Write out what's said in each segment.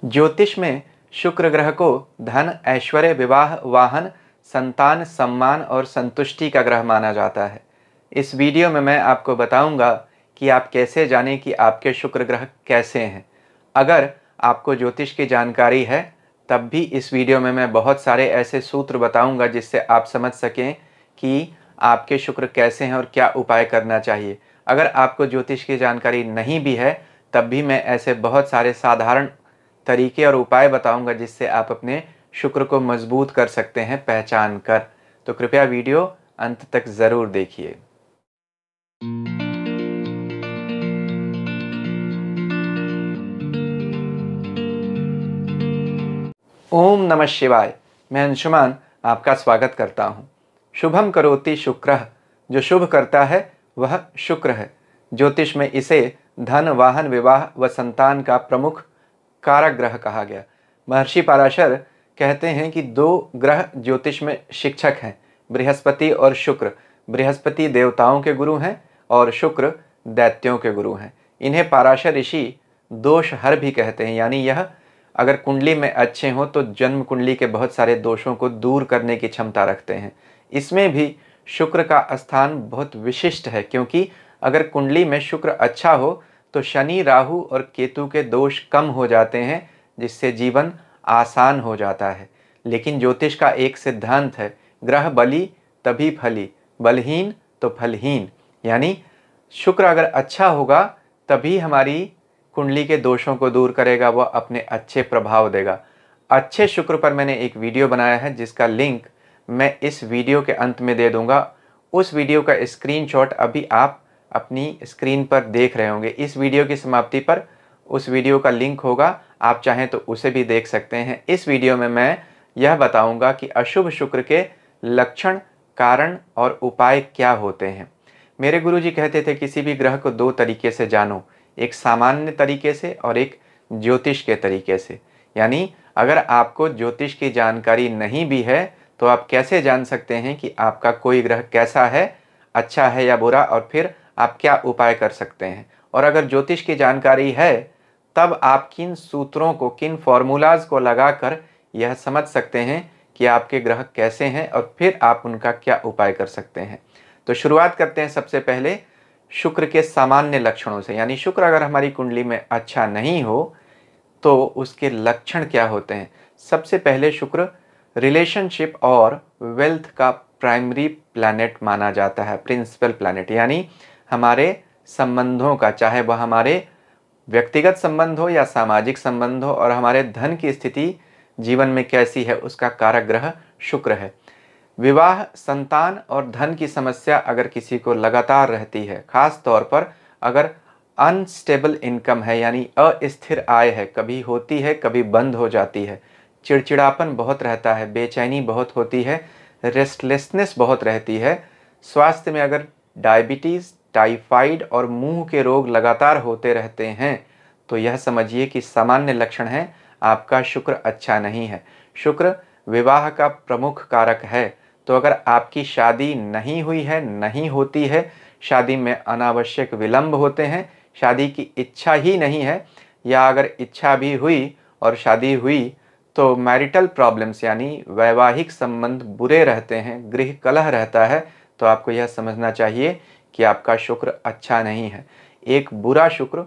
ज्योतिष में शुक्र ग्रह को धन, ऐश्वर्य, विवाह, वाहन, संतान, सम्मान और संतुष्टि का ग्रह माना जाता है। इस वीडियो में मैं आपको बताऊंगा कि आप कैसे जानें कि आपके शुक्र ग्रह कैसे हैं। अगर आपको ज्योतिष की जानकारी है तब भी इस वीडियो में मैं बहुत सारे ऐसे सूत्र बताऊंगा जिससे आप समझ सकें कि आपके शुक्र कैसे हैं और क्या उपाय करना चाहिए। अगर आपको ज्योतिष की जानकारी नहीं भी है तब भी मैं ऐसे बहुत सारे साधारण तरीके और उपाय बताऊंगा जिससे आप अपने शुक्र को मजबूत कर सकते हैं पहचान कर। तो कृपया वीडियो अंत तक ज़रूर देखिए। ओम नमः शिवाय। मैं अंशुमान आपका स्वागत करता हूँ। शुभम करोति शुक्रः, जो शुभ करता है वह शुक्र है। ज्योतिष में इसे धन, वाहन, विवाह व संतान का प्रमुख कारक ग्रह कहा गया। महर्षि पराशर कहते हैं कि दो ग्रह ज्योतिष में शिक्षक हैं, बृहस्पति और शुक्र। बृहस्पति देवताओं के गुरु हैं और शुक्र दैत्यों के गुरु हैं। इन्हें पराशर ऋषि दोषहर भी कहते हैं, यानी यह अगर कुंडली में अच्छे हों तो जन्म कुंडली के बहुत सारे दोषों को दूर करने की क्षमता रखते हैं। इसमें भी शुक्र का स्थान बहुत विशिष्ट है, क्योंकि अगर कुंडली में शुक्र अच्छा हो तो शनि, राहु और केतु के दोष कम हो जाते हैं, जिससे जीवन आसान हो जाता है। लेकिन ज्योतिष का एक सिद्धांत है, ग्रह बली तभी फली, बलहीन तो फलहीन। यानी शुक्र अगर अच्छा होगा तभी हमारी कुंडली के दोषों को दूर करेगा, वह अपने अच्छे प्रभाव देगा। अच्छे शुक्र पर मैंने एक वीडियो बनाया है जिसका लिंक मैं इस वीडियो के अंत में दे दूंगा। उस वीडियो का स्क्रीनशॉट अभी आप अपनी स्क्रीन पर देख रहे होंगे। इस वीडियो की समाप्ति पर उस वीडियो का लिंक होगा, आप चाहें तो उसे भी देख सकते हैं। इस वीडियो में मैं यह बताऊंगा कि अशुभ शुक्र के लक्षण, कारण और उपाय क्या होते हैं। मेरे गुरुजी कहते थे किसी भी ग्रह को दो तरीके से जानो, एक सामान्य तरीके से और एक ज्योतिष के तरीके से। यानी अगर आपको ज्योतिष की जानकारी नहीं भी है तो आप कैसे जान सकते हैं कि आपका कोई ग्रह कैसा है, अच्छा है या बुरा, और फिर आप क्या उपाय कर सकते हैं। और अगर ज्योतिष की जानकारी है तब आप किन सूत्रों को, किन फॉर्मूलाज को लगाकर यह समझ सकते हैं कि आपके ग्रह कैसे हैं और फिर आप उनका क्या उपाय कर सकते हैं। तो शुरुआत करते हैं सबसे पहले शुक्र के सामान्य लक्षणों से। यानी शुक्र अगर हमारी कुंडली में अच्छा नहीं हो तो उसके लक्षण क्या होते हैं। सबसे पहले शुक्र रिलेशनशिप और वेल्थ का प्राइमरी प्लैनेट माना जाता है, प्रिंसिपल प्लैनेट। यानी हमारे संबंधों का, चाहे वह हमारे व्यक्तिगत संबंध हो या सामाजिक संबंध हो, और हमारे धन की स्थिति जीवन में कैसी है, उसका कारक ग्रह शुक्र है। विवाह, संतान और धन की समस्या अगर किसी को लगातार रहती है, खास तौर पर अगर अनस्टेबल इनकम है, यानी अस्थिर आय है, कभी होती है कभी बंद हो जाती है, चिड़चिड़ापन बहुत रहता है, बेचैनी बहुत होती है, रेस्टलेसनेस बहुत रहती है, स्वास्थ्य में अगर डायबिटीज़, टाइफाइड और मुंह के रोग लगातार होते रहते हैं तो यह समझिए कि सामान्य लक्षण है, आपका शुक्र अच्छा नहीं है। शुक्र विवाह का प्रमुख कारक है, तो अगर आपकी शादी नहीं हुई है, नहीं होती है, शादी में अनावश्यक विलंब होते हैं, शादी की इच्छा ही नहीं है, या अगर इच्छा भी हुई और शादी हुई तो मैरिटल प्रॉब्लम्स यानी वैवाहिक संबंध बुरे रहते हैं, गृह कलह रहता है, तो आपको यह समझना चाहिए कि आपका शुक्र अच्छा नहीं है। एक बुरा शुक्र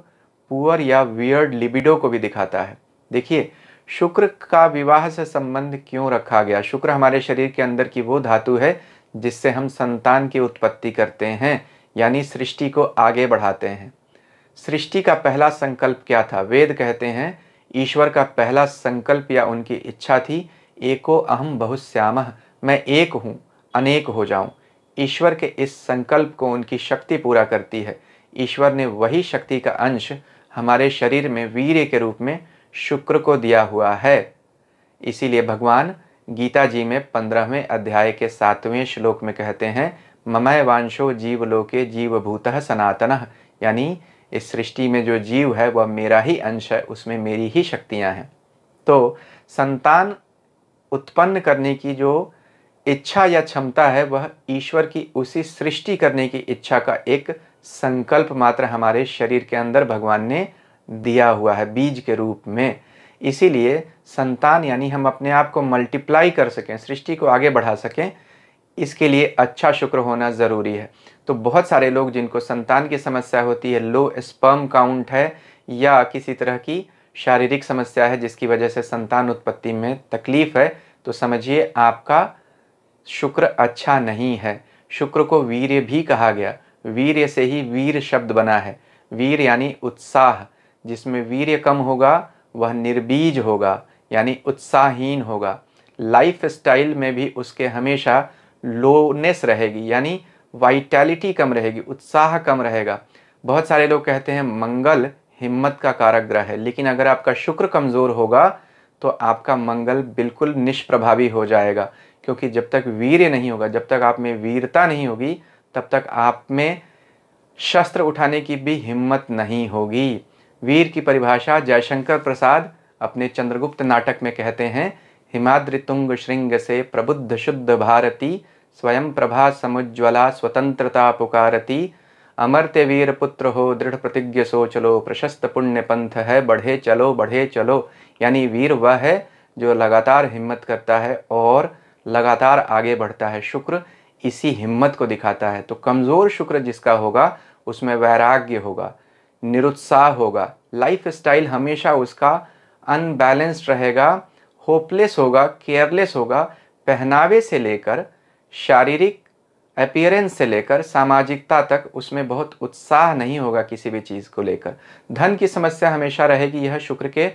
पुअर या वियर्ड लिबिडो को भी दिखाता है। देखिए, शुक्र का विवाह से संबंध क्यों रखा गया। शुक्र हमारे शरीर के अंदर की वो धातु है जिससे हम संतान की उत्पत्ति करते हैं, यानी सृष्टि को आगे बढ़ाते हैं। सृष्टि का पहला संकल्प क्या था। वेद कहते हैं ईश्वर का पहला संकल्प या उनकी इच्छा थी, एको अहम बहुश्यामः, मैं एक हूँ अनेक हो जाऊं। ईश्वर के इस संकल्प को उनकी शक्ति पूरा करती है। ईश्वर ने वही शक्ति का अंश हमारे शरीर में वीर्य के रूप में शुक्र को दिया हुआ है। इसीलिए भगवान गीता जी में 15वें अध्याय के 7वें श्लोक में कहते हैं, ममय वांशो जीवलोके जीवभूतः सनातनः, यानी इस सृष्टि में जो जीव है वह मेरा ही अंश है, उसमें मेरी ही शक्तियां हैं। तो संतान उत्पन्न करने की जो इच्छा या क्षमता है वह ईश्वर की उसी सृष्टि करने की इच्छा का एक संकल्प मात्र हमारे शरीर के अंदर भगवान ने दिया हुआ है बीज के रूप में। इसीलिए संतान यानी हम अपने आप को मल्टीप्लाई कर सकें, सृष्टि को आगे बढ़ा सकें, इसके लिए अच्छा शुक्र होना ज़रूरी है। तो बहुत सारे लोग जिनको संतान की समस्या होती है, लो स्पर्म काउंट है या किसी तरह की शारीरिक समस्या है जिसकी वजह से संतान उत्पत्ति में तकलीफ है, तो समझिए आपका शुक्र अच्छा नहीं है। शुक्र को वीर्य भी कहा गया, वीर्य से ही वीर शब्द बना है। वीर यानी उत्साह, जिसमें वीर्य कम होगा वह निर्बीज होगा यानी उत्साहहीन होगा। लाइफ स्टाइल में भी उसके हमेशा लोनेस रहेगी यानी वाइटैलिटी कम रहेगी, उत्साह कम रहेगा। बहुत सारे लोग कहते हैं मंगल हिम्मत का कारक ग्रह है, लेकिन अगर आपका शुक्र कमज़ोर होगा तो आपका मंगल बिल्कुल निष्प्रभावी हो जाएगा, क्योंकि जब तक वीर्य नहीं होगा, जब तक आप में वीरता नहीं होगी, तब तक आप में शस्त्र उठाने की भी हिम्मत नहीं होगी। वीर की परिभाषा जयशंकर प्रसाद अपने चंद्रगुप्त नाटक में कहते हैं, हिमाद्रि तुंग श्रृंग से प्रबुद्ध शुद्ध भारती, स्वयं प्रभा समुज्ज्वला स्वतंत्रता पुकारती, अमर्त्य वीर पुत्र हो दृढ़ प्रतिज्ञ सो चलो, प्रशस्त पुण्य पंथ है बढ़े चलो। यानी वीर वह है जो लगातार हिम्मत करता है और लगातार आगे बढ़ता है। शुक्र इसी हिम्मत को दिखाता है। तो कमज़ोर शुक्र जिसका होगा उसमें वैराग्य होगा, निरुत्साह होगा, लाइफ स्टाइल हमेशा उसका अनबैलेंस्ड रहेगा, होपलेस होगा, केयरलेस होगा। पहनावे से लेकर शारीरिक अपीयरेंस से लेकर सामाजिकता तक उसमें बहुत उत्साह नहीं होगा किसी भी चीज़ को लेकर। धन की समस्या हमेशा रहेगी, यह शुक्र के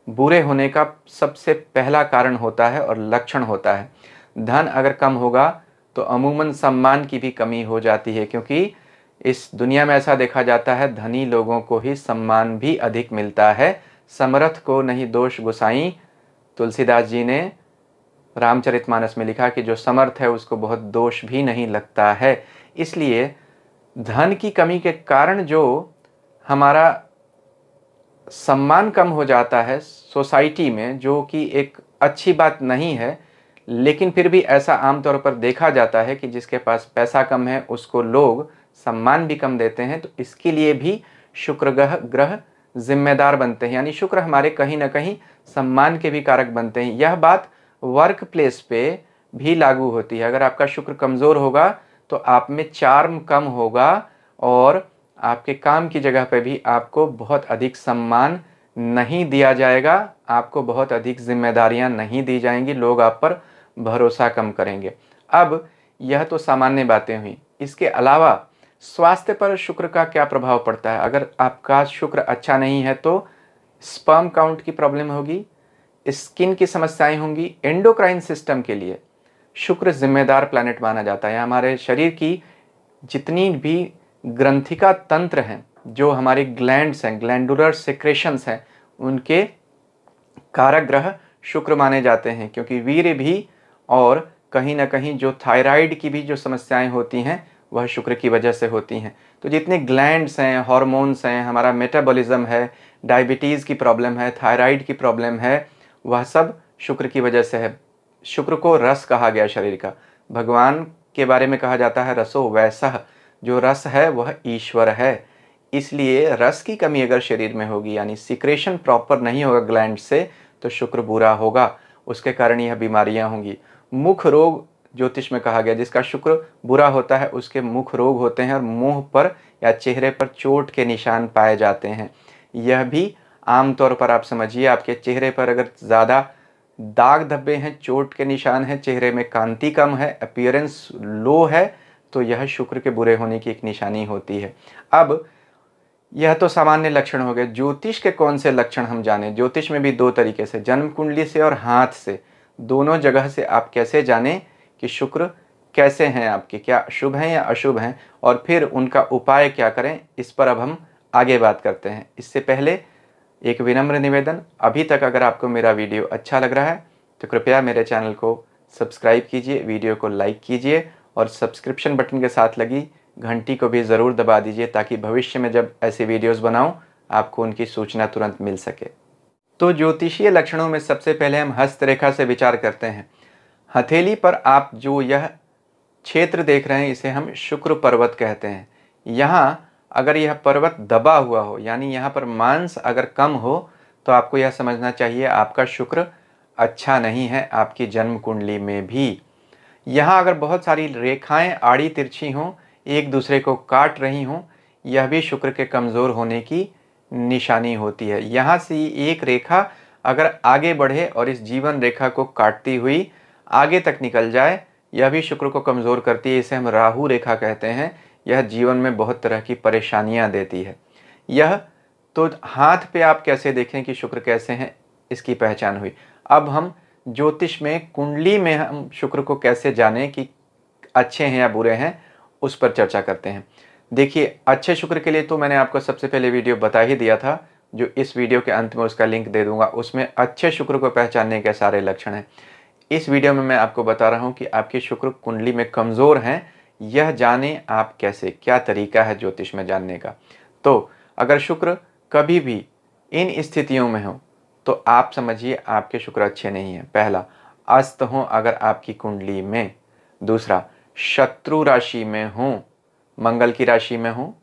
बुरे होने का सबसे पहला कारण होता है और लक्षण होता है। धन अगर कम होगा तो अमूमन सम्मान की भी कमी हो जाती है, क्योंकि इस दुनिया में ऐसा देखा जाता है धनी लोगों को ही सम्मान भी अधिक मिलता है। समर्थ को नहीं दोष गुसाई, तुलसीदास जी ने रामचरितमानस में लिखा कि जो समर्थ है उसको बहुत दोष भी नहीं लगता है। इसलिए धन की कमी के कारण जो हमारा सम्मान कम हो जाता है सोसाइटी में, जो कि एक अच्छी बात नहीं है, लेकिन फिर भी ऐसा आमतौर पर देखा जाता है कि जिसके पास पैसा कम है उसको लोग सम्मान भी कम देते हैं। तो इसके लिए भी शुक्र ग्रह जिम्मेदार बनते हैं, यानी शुक्र हमारे कहीं ना कहीं सम्मान के भी कारक बनते हैं। यह बात वर्क प्लेस पे भी लागू होती है। अगर आपका शुक्र कमज़ोर होगा तो आप में चार्म कम होगा और आपके काम की जगह पे भी आपको बहुत अधिक सम्मान नहीं दिया जाएगा, आपको बहुत अधिक जिम्मेदारियां नहीं दी जाएंगी, लोग आप पर भरोसा कम करेंगे। अब यह तो सामान्य बातें हुई, इसके अलावा स्वास्थ्य पर शुक्र का क्या प्रभाव पड़ता है। अगर आपका शुक्र अच्छा नहीं है तो स्पर्म काउंट की प्रॉब्लम होगी, स्किन की समस्याएं होंगी। एंडोक्राइन सिस्टम के लिए शुक्र जिम्मेदार प्लैनेट माना जाता है। हमारे शरीर की जितनी भी ग्रंथिका तंत्र हैं, जो हमारी ग्लैंड्स हैं, ग्लैंडुलर सेक्रेशंस हैं, उनके कारक ग्रह शुक्र माने जाते हैं, क्योंकि वीर्य भी और कहीं ना कहीं जो थायराइड की भी जो समस्याएं होती हैं वह शुक्र की वजह से होती हैं। तो जितने ग्लैंड्स हैं, हार्मोन्स हैं, हमारा मेटाबॉलिज्म है, डायबिटीज़ की प्रॉब्लम है, थायराइड की प्रॉब्लम है, वह सब शुक्र की वजह से है। शुक्र को रस कहा गया शरीर का। भगवान के बारे में कहा जाता है रसो वैसह, जो रस है वह ईश्वर है। इसलिए रस की कमी अगर शरीर में होगी, यानी सिक्रेशन प्रॉपर नहीं होगा ग्लैंड से, तो शुक्र बुरा होगा, उसके कारण यह बीमारियां होंगी। मुख रोग ज्योतिष में कहा गया, जिसका शुक्र बुरा होता है उसके मुख रोग होते हैं और मुंह पर या चेहरे पर चोट के निशान पाए जाते हैं। यह भी आमतौर पर आप समझिए, आपके चेहरे पर अगर ज़्यादा दाग धब्बे हैं, चोट के निशान हैं, चेहरे में कांति कम है, अपीयरेंस लो है, तो यह शुक्र के बुरे होने की एक निशानी होती है। अब यह तो सामान्य लक्षण हो गए। ज्योतिष के कौन से लक्षण हम जानें। ज्योतिष में भी दो तरीके से, जन्म कुंडली से और हाथ से, दोनों जगह से आप कैसे जानें कि शुक्र कैसे हैं आपके, क्या शुभ हैं या अशुभ हैं, और फिर उनका उपाय क्या करें, इस पर अब हम आगे बात करते हैं। इससे पहले एक विनम्र निवेदन, अभी तक अगर आपको मेरा वीडियो अच्छा लग रहा है तो कृपया मेरे चैनल को सब्सक्राइब कीजिए, वीडियो को लाइक कीजिए और सब्सक्रिप्शन बटन के साथ लगी घंटी को भी ज़रूर दबा दीजिए, ताकि भविष्य में जब ऐसे वीडियोस बनाऊं आपको उनकी सूचना तुरंत मिल सके। तो ज्योतिषीय लक्षणों में सबसे पहले हम हस्तरेखा से विचार करते हैं। हथेली पर आप जो यह क्षेत्र देख रहे हैं इसे हम शुक्र पर्वत कहते हैं। यहाँ अगर यह पर्वत दबा हुआ हो, यानी यहाँ पर मांस अगर कम हो, तो आपको यह समझना चाहिए आपका शुक्र अच्छा नहीं है आपकी जन्म कुंडली में भी। यहाँ अगर बहुत सारी रेखाएं आड़ी तिरछी हों, एक दूसरे को काट रही हों, यह भी शुक्र के कमज़ोर होने की निशानी होती है। यहाँ से एक रेखा अगर आगे बढ़े और इस जीवन रेखा को काटती हुई आगे तक निकल जाए, यह भी शुक्र को कमज़ोर करती है। इसे हम राहु रेखा कहते हैं। यह जीवन में बहुत तरह की परेशानियां देती है। यह तो हाथ पे आप कैसे देखें कि शुक्र कैसे हैं, इसकी पहचान हुई। अब हम ज्योतिष में कुंडली में हम शुक्र को कैसे जानें कि अच्छे हैं या बुरे हैं, उस पर चर्चा करते हैं। देखिए, अच्छे शुक्र के लिए तो मैंने आपको सबसे पहले वीडियो बता ही दिया था, जो इस वीडियो के अंत में उसका लिंक दे दूंगा। उसमें अच्छे शुक्र को पहचानने के सारे लक्षण हैं। इस वीडियो में मैं आपको बता रहा हूं कि आपके शुक्र कुंडली में कमज़ोर हैं, यह जाने आप कैसे, क्या तरीका है ज्योतिष में जानने का। तो अगर शुक्र कभी भी इन स्थितियों में हो तो आप समझिए आपके शुक्र अच्छे नहीं हैं। पहला, अस्त हो अगर आपकी कुंडली में। दूसरा, शत्रु राशि में हो, मंगल की राशि में हो,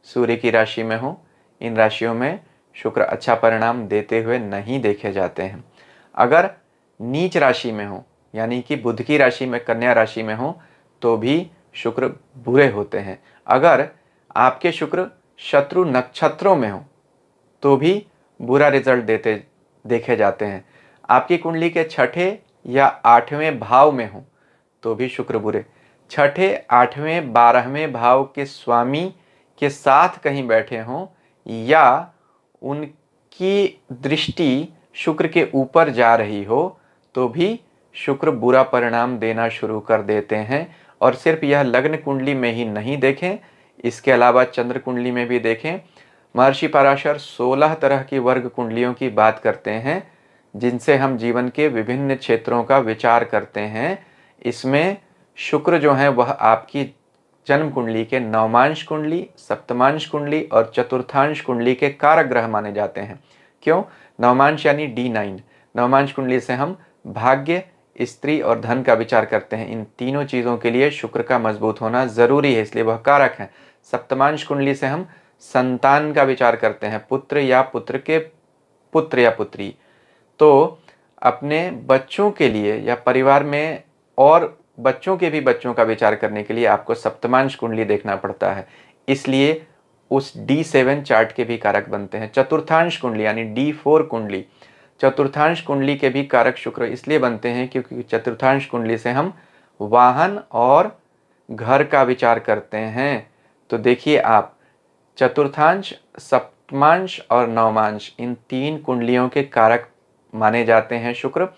सूर्य की राशि में हो, इन राशियों में शुक्र अच्छा परिणाम देते हुए नहीं देखे जाते हैं। अगर नीच राशि में हो, यानी कि बुध की राशि में, कन्या राशि में हो, तो भी शुक्र बुरे होते हैं। अगर आपके शुक्र शत्रु नक्षत्रों में हो तो भी बुरा रिजल्ट देखे जाते हैं। आपकी कुंडली के छठे या आठवें भाव में हो तो भी शुक्र बुरे। छठे, आठवें, 12वें भाव के स्वामी के साथ कहीं बैठे हों या उनकी दृष्टि शुक्र के ऊपर जा रही हो तो भी शुक्र बुरा परिणाम देना शुरू कर देते हैं। और सिर्फ यह लग्न कुंडली में ही नहीं देखें, इसके अलावा चंद्र कुंडली में भी देखें। महर्षि पराशर 16 तरह की वर्ग कुंडलियों की बात करते हैं जिनसे हम जीवन के विभिन्न क्षेत्रों का विचार करते हैं। इसमें शुक्र जो है वह आपकी जन्म कुंडली के नवमांश कुंडली, सप्तमांश कुंडली और चतुर्थांश कुंडली के कारक ग्रह माने जाते हैं। क्यों? नवमांश यानी D9। नवमांश कुंडली से हम भाग्य, स्त्री और धन का विचार करते हैं। इन तीनों चीज़ों के लिए शुक्र का मजबूत होना ज़रूरी है, इसलिए वह कारक है। सप्तमांश कुंडली से हम संतान का विचार करते हैं, पुत्र या पुत्र के पुत्र या पुत्री। तो अपने बच्चों के लिए या परिवार में और बच्चों के भी बच्चों का विचार करने के लिए आपको सप्तमांश कुंडली देखना पड़ता है, इसलिए उस D7 चार्ट के भी कारक बनते हैं। चतुर्थांश कुंडली यानी D4 कुंडली, चतुर्थांश कुंडली के भी कारक शुक्र इसलिए बनते हैं क्योंकि चतुर्थांश कुंडली से हम वाहन और घर का विचार करते हैं। तो देखिए आप, चतुर्थांश, सप्तमांश और नवमांश इन तीन कुंडलियों के कारक माने जाते हैं शुक्र।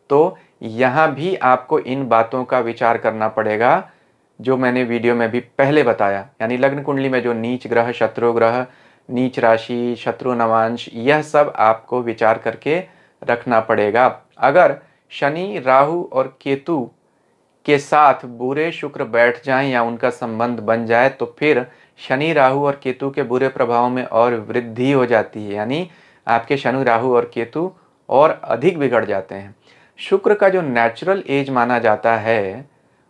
तो यहाँ भी आपको इन बातों का विचार करना पड़ेगा जो मैंने वीडियो में भी पहले बताया। यानी लग्न कुंडली में जो नीच ग्रह, शत्रु ग्रह, नीच राशि, शत्रु नवांश, यह सब आपको विचार करके रखना पड़ेगा। अगर शनि, राहु और केतु के साथ बुरे शुक्र बैठ जाएं या उनका संबंध बन जाए तो फिर शनि, राहु और केतु के बुरे प्रभाव में और वृद्धि हो जाती है। यानी आपके शनि, राहु और केतु और अधिक बिगड़ जाते हैं। शुक्र का जो नेचुरल एज माना जाता है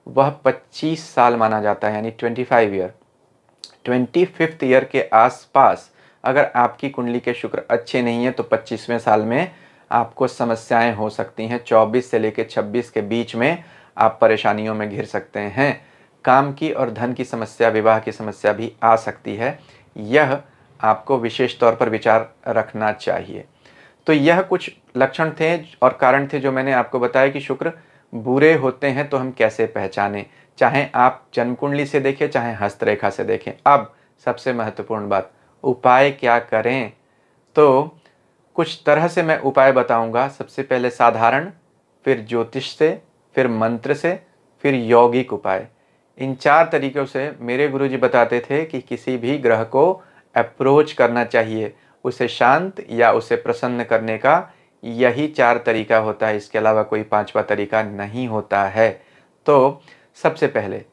वह 25 साल माना जाता है, यानी 25 ईयर। 25th ईयर के आसपास अगर आपकी कुंडली के शुक्र अच्छे नहीं है तो 25वें साल में आपको समस्याएं हो सकती हैं। 24 से लेकर 26 के बीच में आप परेशानियों में घिर सकते हैं। काम की और धन की समस्या, विवाह की समस्या भी आ सकती है। यह आपको विशेष तौर पर विचार रखना चाहिए। तो यह कुछ लक्षण थे और कारण थे जो मैंने आपको बताया कि शुक्र बुरे होते हैं तो हम कैसे पहचानें, चाहे आप जन्म कुंडली से देखें चाहे हस्तरेखा से देखें। अब सबसे महत्वपूर्ण बात, उपाय क्या करें। तो कुछ तरह से मैं उपाय बताऊंगा। सबसे पहले साधारण, फिर ज्योतिष से, फिर मंत्र से, फिर यौगिक उपाय। इन 4 तरीकों से मेरे गुरुजी बताते थे कि किसी भी ग्रह को अप्रोच करना चाहिए, उसे शांत या उसे प्रसन्न करने का यही 4 तरीका होता है। इसके अलावा कोई 5वां तरीका नहीं होता है। तो सबसे पहले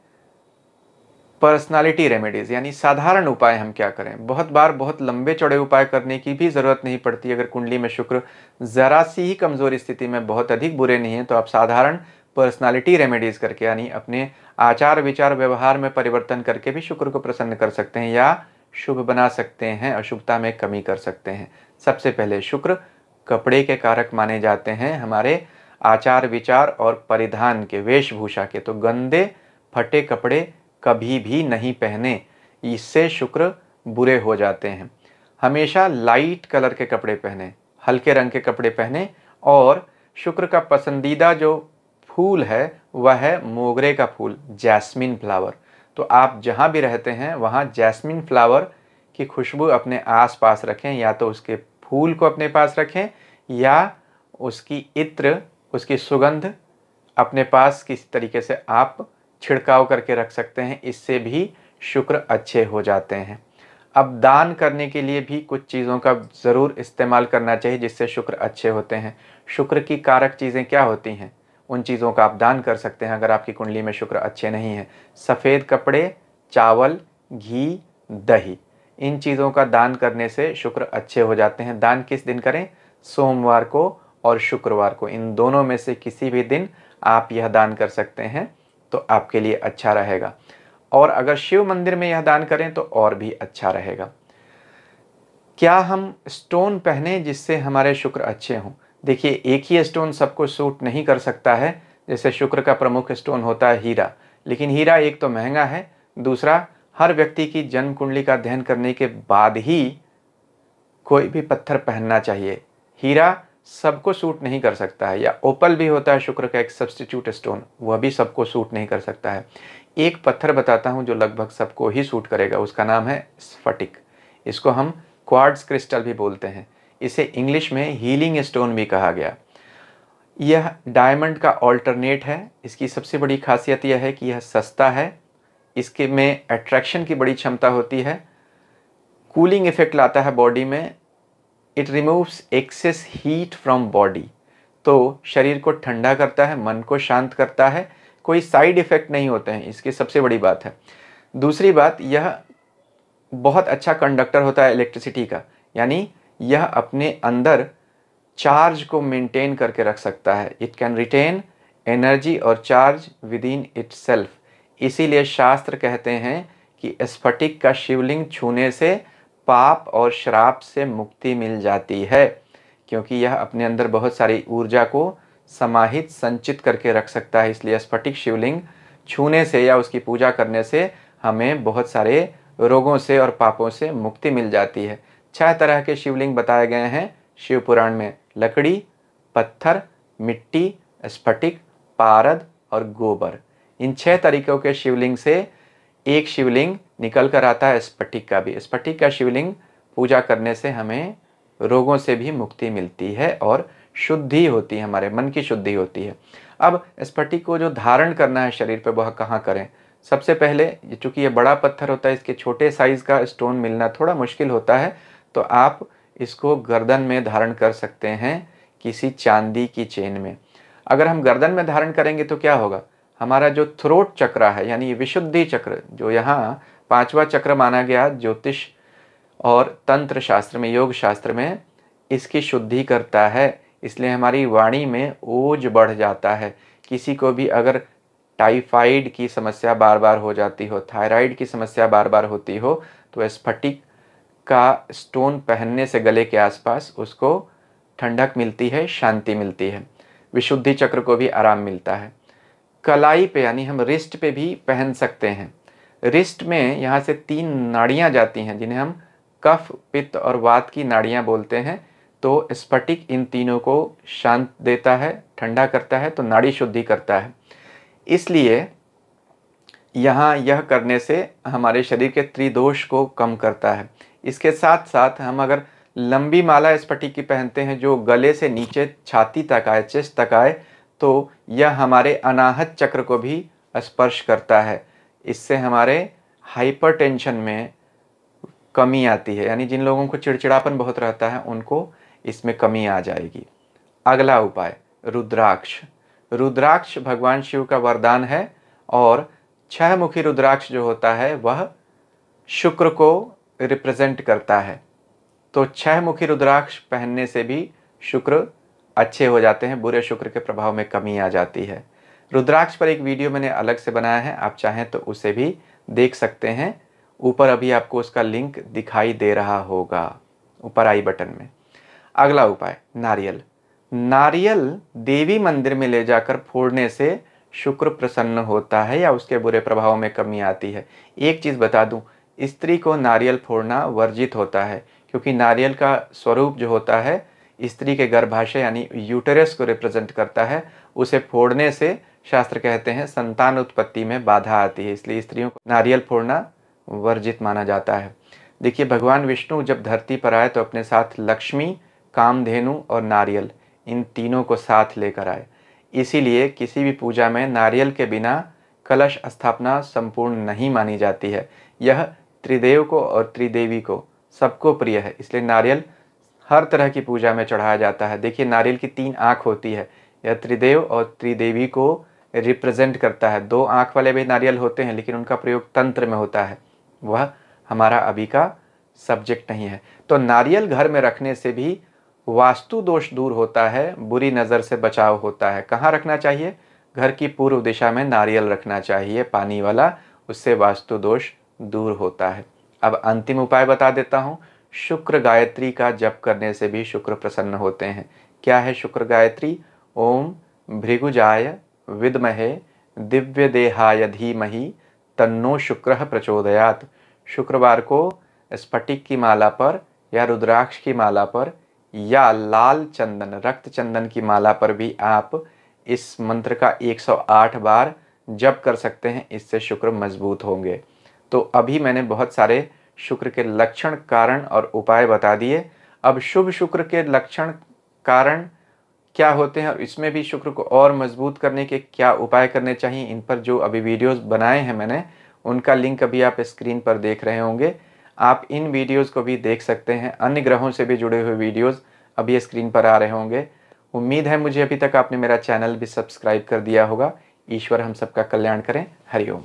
पर्सनालिटी रेमेडीज यानी साधारण उपाय हम क्या करें। बहुत बार बहुत लंबे चौड़े उपाय करने की भी ज़रूरत नहीं पड़ती। अगर कुंडली में शुक्र ज़रा सी ही कमज़ोर स्थिति में, बहुत अधिक बुरे नहीं है, तो आप साधारण पर्सनालिटी रेमेडीज करके यानी अपने आचार विचार व्यवहार में परिवर्तन करके भी शुक्र को प्रसन्न कर सकते हैं या शुभ बना सकते हैं, अशुभता में कमी कर सकते हैं। सबसे पहले शुक्र कपड़े के कारक माने जाते हैं, हमारे आचार विचार और परिधान के, वेशभूषा के। तो गंदे फटे कपड़े कभी भी नहीं पहने, इससे शुक्र बुरे हो जाते हैं। हमेशा लाइट कलर के कपड़े पहने, हल्के रंग के कपड़े पहने। और शुक्र का पसंदीदा जो फूल है वह है मोगरे का फूल, जैस्मिन फ्लावर। तो आप जहाँ भी रहते हैं वहाँ जैस्मिन फ्लावर की खुशबू अपने आसपास रखें, या तो उसके फूल को अपने पास रखें या उसकी इत्र, उसकी सुगंध अपने पास किसी तरीके से आप छिड़काव करके रख सकते हैं, इससे भी शुक्र अच्छे हो जाते हैं। अब दान करने के लिए भी कुछ चीज़ों का ज़रूर इस्तेमाल करना चाहिए जिससे शुक्र अच्छे होते हैं। शुक्र की कारक चीज़ें क्या होती हैं, उन चीज़ों का आप दान कर सकते हैं अगर आपकी कुंडली में शुक्र अच्छे नहीं हैं। सफ़ेद कपड़े, चावल, घी, दही, इन चीज़ों का दान करने से शुक्र अच्छे हो जाते हैं। दान किस दिन करें? सोमवार को और शुक्रवार को, इन दोनों में से किसी भी दिन आप यह दान कर सकते हैं तो आपके लिए अच्छा रहेगा। और अगर शिव मंदिर में यह दान करें तो और भी अच्छा रहेगा। क्या हम स्टोन पहने जिससे हमारे शुक्र अच्छे हों? देखिए, एक ही स्टोन सबको सूट नहीं कर सकता है। जैसे शुक्र का प्रमुख स्टोन होता है हीरा, लेकिन हीरा एक तो महंगा है, दूसरा हर व्यक्ति की जन्म कुंडली का अध्ययन करने के बाद ही कोई भी पत्थर पहनना चाहिए। हीरा सबको सूट नहीं कर सकता है। या ओपल भी होता है शुक्र का एक सब्स्टिट्यूट स्टोन, वह भी सबको सूट नहीं कर सकता है। एक पत्थर बताता हूँ जो लगभग सबको ही सूट करेगा, उसका नाम है स्फटिक। इसको हम क्वार्ट्ज क्रिस्टल भी बोलते हैं। इसे इंग्लिश में हीलिंग स्टोन भी कहा गया। यह डायमंड का ऑल्टरनेट है। इसकी सबसे बड़ी खासियत यह है कि यह सस्ता है, इसके में अट्रैक्शन की बड़ी क्षमता होती है, कूलिंग इफेक्ट लाता है बॉडी में, it removes excess heat from body, तो शरीर को ठंडा करता है, मन को शांत करता है, कोई साइड इफेक्ट नहीं होते हैं, इसकी सबसे बड़ी बात है। दूसरी बात, यह बहुत अच्छा कंडक्टर होता है इलेक्ट्रिसिटी का, यानी यह अपने अंदर चार्ज को मेंटेन करके रख सकता है। इट कैन रिटेन एनर्जी और चार्ज विद इन इटसेल्फ। इसीलिए शास्त्र कहते हैं कि स्फटिक का शिवलिंग छूने से पाप और श्राप से मुक्ति मिल जाती है, क्योंकि यह अपने अंदर बहुत सारी ऊर्जा को समाहित संचित करके रख सकता है। इसलिए स्फटिक शिवलिंग छूने से या उसकी पूजा करने से हमें बहुत सारे रोगों से और पापों से मुक्ति मिल जाती है। 6 तरह के शिवलिंग बताए गए हैं शिव पुराण में, लकड़ी, पत्थर, मिट्टी, स्फटिक, पारद और गोबर। इन 6 तरीकों के शिवलिंग से एक शिवलिंग निकल कर आता है स्फटिक का भी। स्फटिक का शिवलिंग पूजा करने से हमें रोगों से भी मुक्ति मिलती है और शुद्धि होती है, हमारे मन की शुद्धि होती है। अब स्फटिक को जो धारण करना है शरीर पे, वह कहाँ करें? सबसे पहले, चूँकि ये बड़ा पत्थर होता है, इसके छोटे साइज़ का स्टोन मिलना थोड़ा मुश्किल होता है, तो आप इसको गर्दन में धारण कर सकते हैं किसी चांदी की चेन में। अगर हम गर्दन में धारण करेंगे तो क्या होगा? हमारा जो थ्रोट चक्र है, यानी विशुद्धि चक्र, जो यहाँ 5वां चक्र माना गया ज्योतिष और तंत्र शास्त्र में, योग शास्त्र में, इसकी शुद्धि करता है। इसलिए हमारी वाणी में ओज बढ़ जाता है। किसी को भी अगर टाइफाइड की समस्या बार बार हो जाती हो, थायराइड की समस्या बार बार होती हो, तो स्फटिक का स्टोन पहनने से गले के आसपास उसको ठंडक मिलती है, शांति मिलती है, विशुद्धि चक्र को भी आराम मिलता है। कलाई पे, यानी हम रिस्ट पे भी पहन सकते हैं। रिस्ट में यहाँ से 3 नाड़ियाँ जाती हैं जिन्हें हम कफ, पित्त और वात की नाड़ियाँ बोलते हैं। तो स्फटिक इन तीनों को शांत देता है, ठंडा करता है, तो नाड़ी शुद्धि करता है। इसलिए यहाँ यह करने से हमारे शरीर के त्रिदोष को कम करता है। इसके साथ साथ हम अगर लंबी माला स्फटिक की पहनते हैं जो गले से नीचे छाती तक आए, चेस्ट तक आए, तो यह हमारे अनाहत चक्र को भी स्पर्श करता है। इससे हमारे हाइपरटेंशन में कमी आती है, यानी जिन लोगों को चिड़चिड़ापन बहुत रहता है उनको इसमें कमी आ जाएगी। अगला उपाय, रुद्राक्ष। रुद्राक्ष भगवान शिव का वरदान है और 6 मुखी रुद्राक्ष जो होता है वह शुक्र को रिप्रेजेंट करता है। तो 6 मुखी रुद्राक्ष पहनने से भी शुक्र अच्छे हो जाते हैं, बुरे शुक्र के प्रभाव में कमी आ जाती है। रुद्राक्ष पर एक वीडियो मैंने अलग से बनाया है, आप चाहें तो उसे भी देख सकते हैं। ऊपर अभी आपको उसका लिंक दिखाई दे रहा होगा, ऊपर आई बटन में। अगला उपाय, नारियल। नारियल देवी मंदिर में ले जाकर फोड़ने से शुक्र प्रसन्न होता है या उसके बुरे प्रभाव में कमी आती है। एक चीज़ बता दूं, स्त्री को नारियल फोड़ना वर्जित होता है, क्योंकि नारियल का स्वरूप जो होता है स्त्री के गर्भाशय यानी यूटेरस को रिप्रेजेंट करता है। उसे फोड़ने से शास्त्र कहते हैं संतान उत्पत्ति में बाधा आती है, इसलिए स्त्रियों को नारियल फोड़ना वर्जित माना जाता है। देखिए, भगवान विष्णु जब धरती पर आए तो अपने साथ लक्ष्मी, कामधेनु और नारियल, इन तीनों को साथ लेकर आए। इसीलिए किसी भी पूजा में नारियल के बिना कलश स्थापना संपूर्ण नहीं मानी जाती है। यह त्रिदेव को और त्रिदेवी को सबको प्रिय है, इसलिए नारियल हर तरह की पूजा में चढ़ाया जाता है। देखिए, नारियल की 3 आँख होती है, यह त्रिदेव और त्रिदेवी को रिप्रेजेंट करता है। 2 आँख वाले भी नारियल होते हैं, लेकिन उनका प्रयोग तंत्र में होता है, वह हमारा अभी का सब्जेक्ट नहीं है। तो नारियल घर में रखने से भी वास्तु दोष दूर होता है, बुरी नज़र से बचाव होता है। कहाँ रखना चाहिए? घर की पूर्व दिशा में नारियल रखना चाहिए, पानी वाला, उससे वास्तु दोष दूर होता है। अब अंतिम उपाय बता देता हूँ। शुक्र गायत्री का जप करने से भी शुक्र प्रसन्न होते हैं। क्या है शुक्र गायत्री? ओम भृगुजाय विद्महे दिव्य देहाय धीमहि तन्नो शुक्रः प्रचोदयात्। शुक्रवार को स्फटिक की माला पर या रुद्राक्ष की माला पर या लाल चंदन, रक्त चंदन की माला पर भी आप इस मंत्र का 108 बार जप कर सकते हैं। इससे शुक्र मजबूत होंगे। तो अभी मैंने बहुत सारे शुक्र के लक्षण, कारण और उपाय बता दिए। अब शुभ शुक्र के लक्षण, कारण क्या होते हैं और इसमें भी शुक्र को और मजबूत करने के क्या उपाय करने चाहिए, इन पर जो अभी वीडियोस बनाए हैं मैंने, उनका लिंक अभी आप स्क्रीन पर देख रहे होंगे। आप इन वीडियोस को भी देख सकते हैं। अन्य ग्रहों से भी जुड़े हुए वीडियोस अभी स्क्रीन पर आ रहे होंगे। उम्मीद है मुझे अभी तक आपने मेरा चैनल भी सब्सक्राइब कर दिया होगा। ईश्वर हम सबका कल्याण करें। हरिओम।